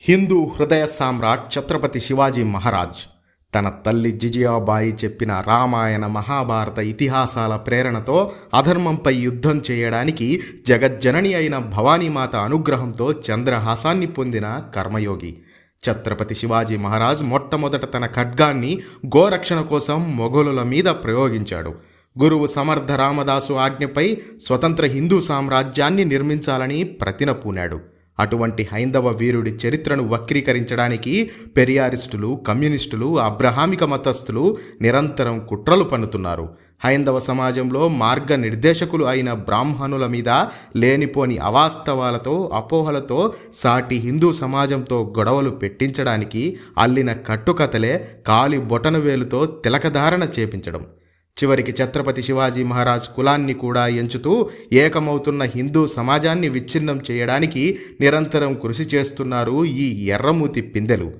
హిందూ హృదయ సామ్రాట్ ఛత్రపతి శివాజీ మహారాజ్ తన తల్లి జిజియాబాయి చెప్పిన రామాయణ మహాభారత ఇతిహాసాల ప్రేరణతో అధర్మంపై యుద్ధం చేయడానికి జగజ్జనని అయిన భవానీమాత అనుగ్రహంతో చంద్రహాసాన్ని పొందిన కర్మయోగి. ఛత్రపతి శివాజీ మహారాజ్ మొట్టమొదట తన ఖడ్గాన్ని గోరక్షణ కోసం మొఘలుల మీద ప్రయోగించాడు. గురువు సమర్థ రామదాసు ఆజ్ఞపై స్వతంత్ర హిందూ సామ్రాజ్యాన్ని నిర్మించాలని ప్రతిన పూనాడు. అటువంటి హైందవ వీరుడి చరిత్రను వక్రీకరించడానికి పెరియారిస్టులు, కమ్యూనిస్టులు, అబ్రహామిక మతస్థులు నిరంతరం కుట్రలు పన్నుతున్నారు. హైందవ సమాజంలో మార్గనిర్దేశకులు అయిన బ్రాహ్మణుల మీద లేనిపోని అవాస్తవాలతో, అపోహలతో సాటి హిందూ సమాజంతో గొడవలు పెట్టించడానికి అల్లిన కట్టుకథలే కాలి బొటనవేలుతో తిలకధారణ చేపించడం. చివరికి ఛత్రపతి శివాజీ మహారాజ్ కులాన్ని కూడా ఎంచుతూ ఏకమవుతున్న హిందూ సమాజాన్ని విచ్ఛిన్నం చేయడానికి నిరంతరం కృషి చేస్తున్నారు ఈ ఎర్రమూతి పిందెలు.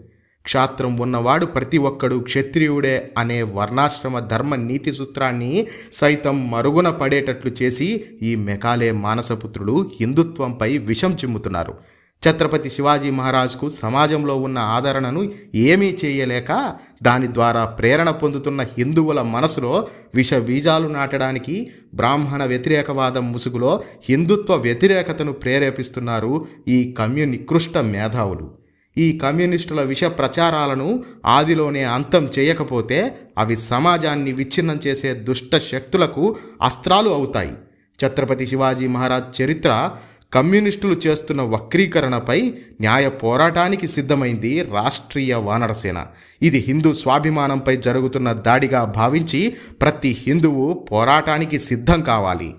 క్షాత్రం ఉన్నవాడు ప్రతి ఒక్కడు క్షత్రియుడే అనే వర్ణాశ్రమ ధర్మ నీతి సూత్రాన్ని సైతం మరుగున పడేటట్లు చేసి ఈ మెకాలే మానసపుత్రులు హిందుత్వంపై విషం చిమ్ముతున్నారు. ఛత్రపతి శివాజీ మహారాజ్కు సమాజంలో ఉన్న ఆదరణను ఏమీ చేయలేక దాని ద్వారా ప్రేరణ పొందుతున్న హిందువుల మనసులో విష బీజాలు నాటడానికి బ్రాహ్మణ వ్యతిరేకవాదం ముసుగులో హిందుత్వ వ్యతిరేకతను ప్రేరేపిస్తున్నారు ఈ నికృష్ట మేధావులు. ఈ కమ్యూనిస్టుల విష ప్రచారాలను ఆదిలోనే అంతం చేయకపోతే అవి సమాజాన్ని విచ్ఛిన్నం చేసే దుష్ట శక్తులకు అస్త్రాలు అవుతాయి. ఛత్రపతి శివాజీ మహారాజ్ చరిత్ర కమ్యూనిస్టులు చేస్తున్న వక్రీకరణపై న్యాయ పోరాటానికి సిద్ధమైంది రాష్ట్రీయ వానరసేన. ఇది హిందూ స్వాభిమానంపై జరుగుతున్న దాడిగా భావించి ప్రతి హిందువు పోరాటానికి సిద్ధం కావాలి.